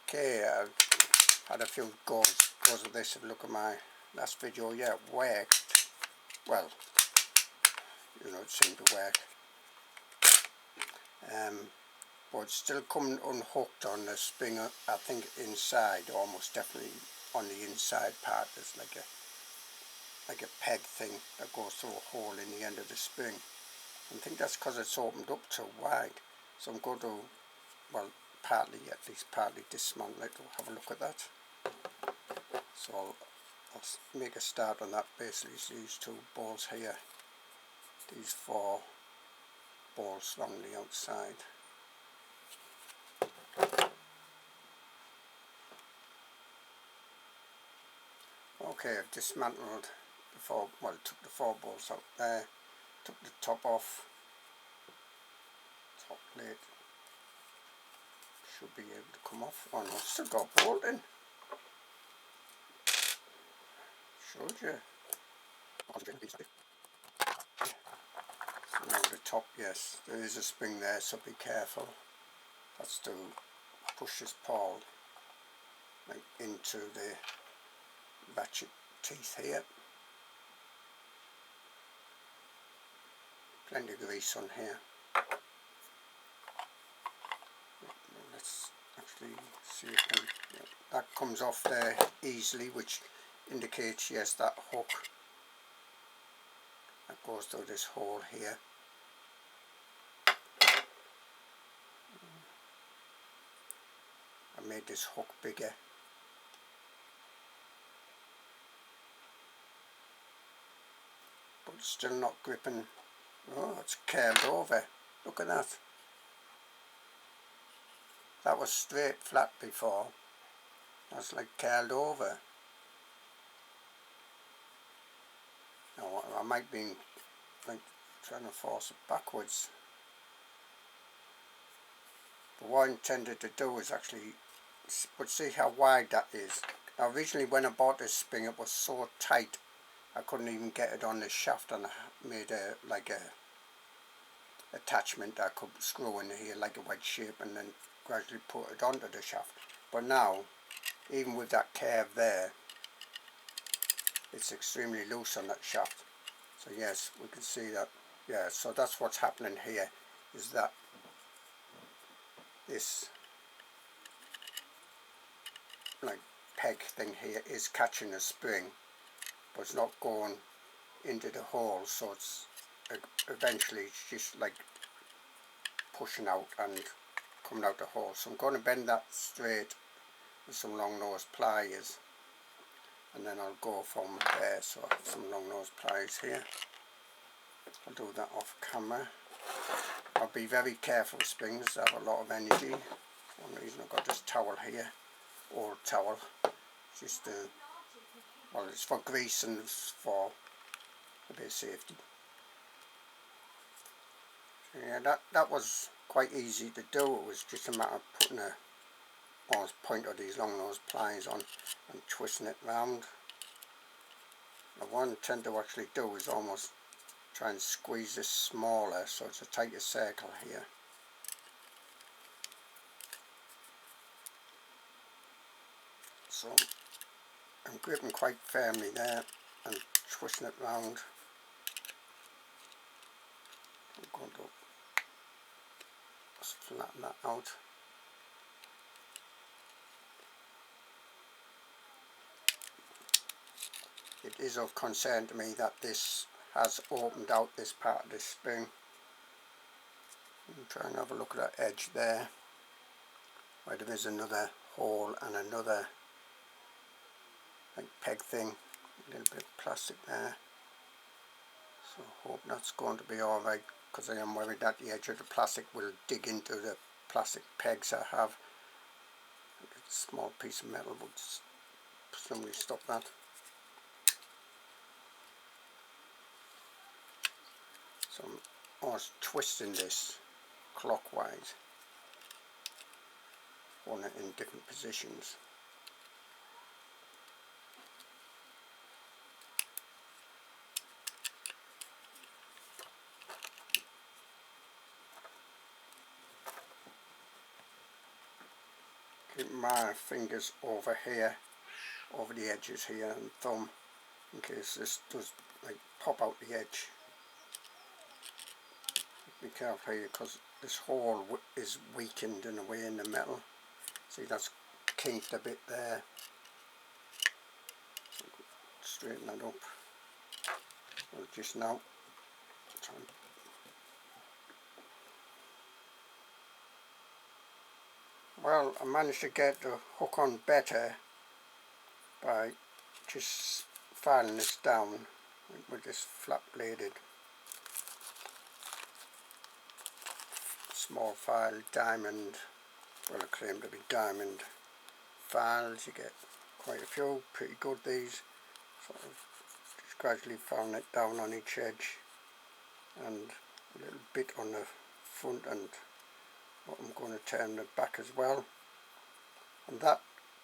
Okay, I've had a few goes with this. If you look at my last video, yeah, it worked. Well, you know, it seemed to work. But it's still coming unhooked on the spring. I think inside, almost definitely on the inside part, there's like a peg thing that goes through a hole in the end of the spring. I think that's because it's opened up too wide. So I'm going to, well, at least partly dismantle it. We'll have a look at that. So I'll make a start on that. Basically, it's these two balls here. These four balls along the outside. Okay, I've dismantled the four, well, took the four balls out there, took the top off, top plate should be able to come off. Oh no, still got a bolt in. Showed you. So now the top, yes, there is a spring there, so be careful. That's to push this pawl like into the ratchet teeth here. Plenty of grease on here. Let's actually see if that comes off there easily, which indicates, yes, that hook that goes through this hole here. I made this hook bigger. But it's still not gripping. Oh, it's curled over. Look at that. That was straight flat before. That's like curled over. Now I might be like trying to force it backwards. But what I intended to do is actually, but see how wide that is. Now originally when I bought this spring, it was so tight I couldn't even get it on the shaft, and I made a attachment that I could screw in here like a wedge shape and then gradually put it onto the shaft. But now, even with that curve there, it's extremely loose on that shaft. So yes, we can see that. Yeah, so that's what's happening here, is that this like peg thing here is catching a spring, but it's not going into the hole, so it's eventually it's just like pushing out and coming out the hole. So I'm going to bend that straight with some long nose pliers, and then I'll go from there. So I have some long nose pliers here. I'll do that off camera. I'll be very careful with springs, they have a lot of energy. For one reason I've got this towel here, old towel, just to, well, it's for grease and it's for a bit of safety. So yeah, that was quite easy to do. It was just a matter of putting a point of these long nose pliers on and twisting it round. Now what I intend to actually do is almost try and squeeze this smaller so it's a tighter circle here. So I'm gripping quite firmly there and twisting it round. I'm going to just flatten that out. It is of concern to me that this has opened out this part of the spring. I'm trying to have a look at that edge there, where there is another hole and another like peg thing, a little bit of plastic there. So I hope that's going to be alright, because I am worried that the edge of the plastic will dig into the plastic pegs I have. A small piece of metal would presumably stop that. So I'm almost twisting this clockwise, holding it in different positions. keep my fingers over here, over the edges here, and thumb, in case this does like pop out the edge. Be careful here, because this hole is weakened in a way in the metal. See, that's kinked a bit there. Straighten that up. Well, just now. Well, I managed to get the hook on better by just filing this down with this flat bladed small file diamond, well, I claim to be diamond files. You get quite a few, pretty good these. Sort of just gradually filing it down on each edge, and a little bit on the front, and what I'm going to turn the back as well, and that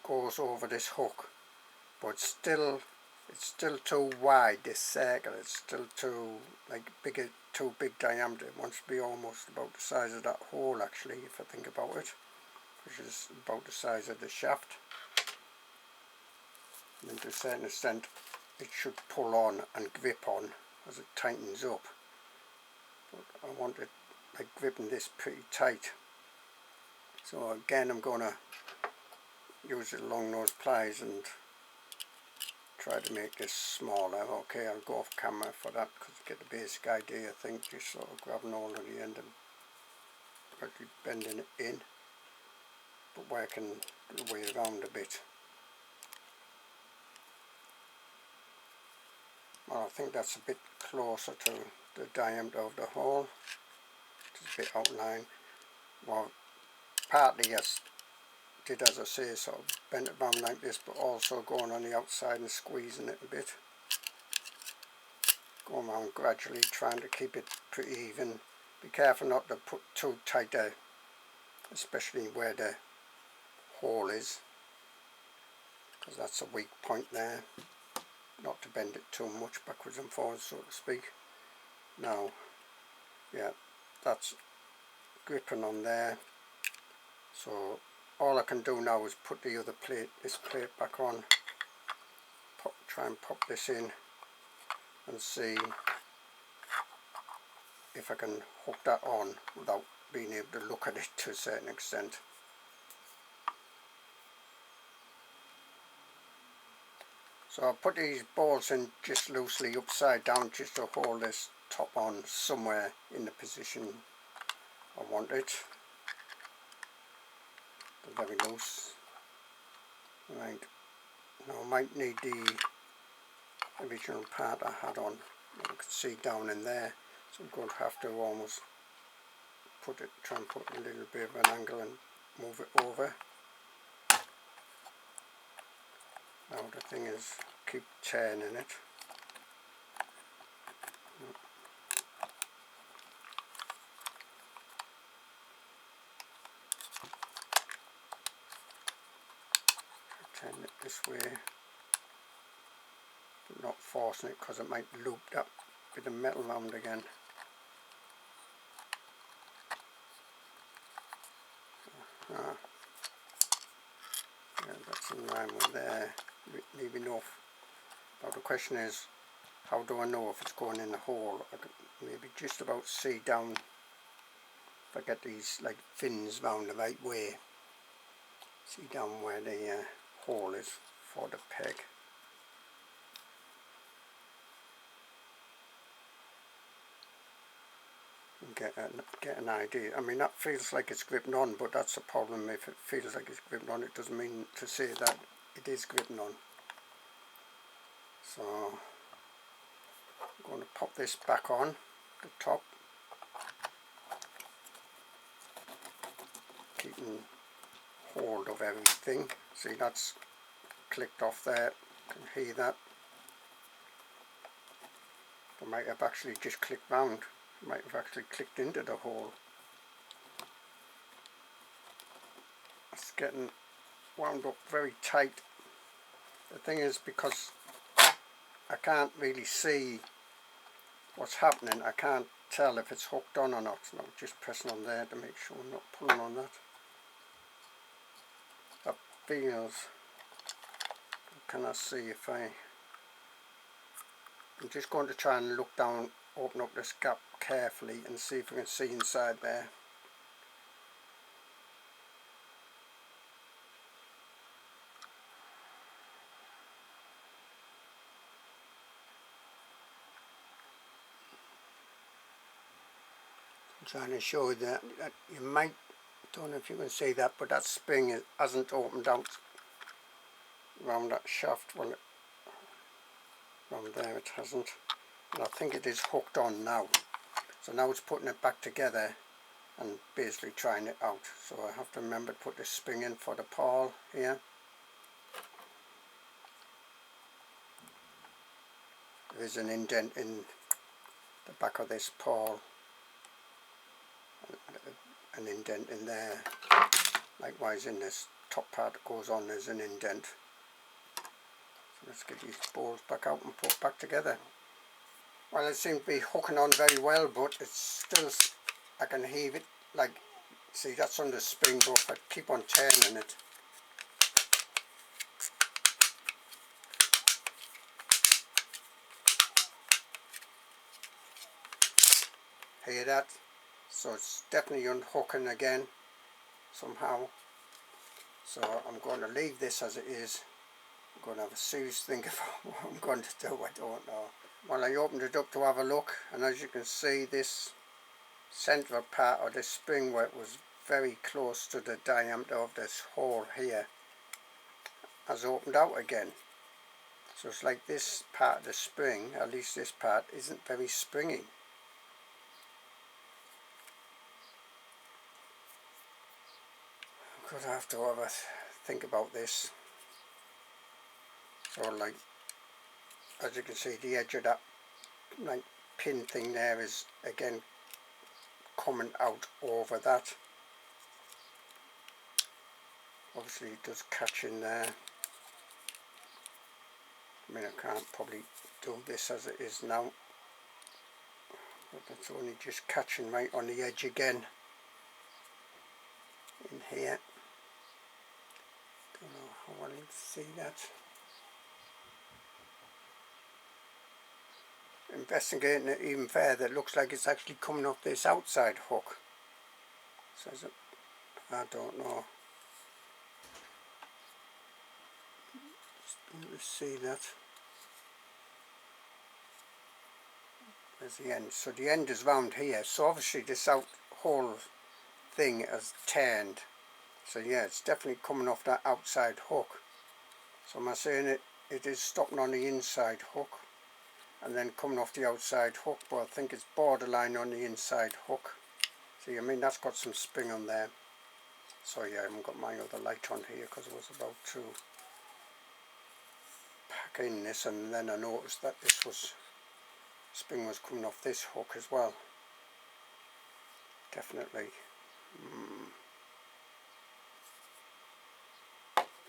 goes over this hook, but it's still too wide, this circle. It's still too too big diameter. It wants to be almost about the size of that hole, actually, if I think about it, which is about the size of the shaft. And to a certain extent it should pull on and grip on as it tightens up, but I want it like gripping this pretty tight. So again, I'm going to use the long nose pliers and try to make this smaller. Okay, I'll go off camera for that, because you get the basic idea, I think. Just sort of grabbing hold of the end and actually bending it in, but working the way around a bit. Well, I think that's a bit closer to the diameter of the hole. It's a bit outlined. Well, partly yes, did, as I say, sort of bent it around like this, but also going on the outside and squeezing it a bit. Going around gradually, trying to keep it pretty even. Be careful not to put too tight there, especially where the hole is, because that's a weak point there. Not to bend it too much backwards and forwards, so to speak. Now, yeah, that's gripping on there. So all I can do now is put the other plate, this plate back on, try and pop this in and see if I can hook that on without being able to look at it to a certain extent. So I'll put these bolts in just loosely upside down, just to hold this top on somewhere in the position I want it. They're very loose. Right, now I might need the original part I had on. You can see down in there, so I'm going to have to almost try and put a little bit of an angle and move it over. Now the thing is, keep turning it. Turn it this way, but not forcing it, because it might loop that bit of metal around again. Yeah, that's in line with there, leave enough. Now the question is, how do I know if it's going in the hole? I could maybe just about see down, if I get these like fins round the right way, see down where the hole is for the peg. And get an idea. I mean, that feels like it's gripping on, but that's a problem. If it feels like it's gripping on, it doesn't mean to say that it is gripping on. So I'm going to pop this back on the top, keeping hold of everything. See, that's clicked off there. You can hear that. I might have actually just clicked round. Might have actually clicked into the hole. It's getting wound up very tight. The thing is, because I can't really see what's happening, I can't tell if it's hooked on or not. So I'm just pressing on there to make sure I'm not pulling on that. feels. Can I see if I'm just going to try and look down, open up this gap carefully and see if I can see inside there. I'm trying to show you that you might, don't know if you can see that, but that spring hasn't opened out around that shaft. Well, around there it hasn't, and I think it is hooked on now. So now it's putting it back together and basically trying it out. So I have to remember to put this spring in for the pawl here. There is an indent in the back of this pawl, an indent in there. Likewise in this top part that goes on there's an indent. So let's get these balls back out and put back together. Well, it seems to be hooking on very well, but it's still, I can heave it, like, see that's under spring, but if I keep on turning it, hear that? So it's definitely unhooking again somehow. So I'm going to leave this as it is. I'm going to have a serious think about what I'm going to do, I don't know. Well, I opened it up to have a look, and as you can see, this central part of this spring, where it was very close to the diameter of this hole here, has opened out again. So it's like this part of the spring, at least this part, isn't very springy. I'm going to have to have a think about this. So like, as you can see, the edge of that like pin thing there is again coming out over that. Obviously it does catch in there. I mean, I can't probably do this as it is now, but that's only just catching right on the edge again in here. Don't know how well you can see that. Investigating it even further, it looks like it's actually coming off this outside hook. So I don't know. Just want to see that. There's the end. So the end is round here. So obviously this whole thing has turned. So yeah, it's definitely coming off that outside hook. So am I saying it is stopping on the inside hook and then coming off the outside hook, but I think it's borderline on the inside hook. See, I mean, that's got some spring on there. So yeah, I haven't got my other light on here because I was about to pack in this, and then I noticed that this was spring was coming off this hook as well. Definitely.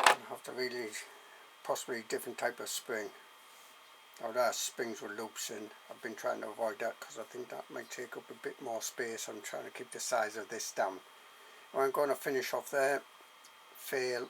I'll have to really, possibly different type of spring. Now there are springs with loops in. I've been trying to avoid that because I think that might take up a bit more space. I'm trying to keep the size of this down. I'm going to finish off there, fail,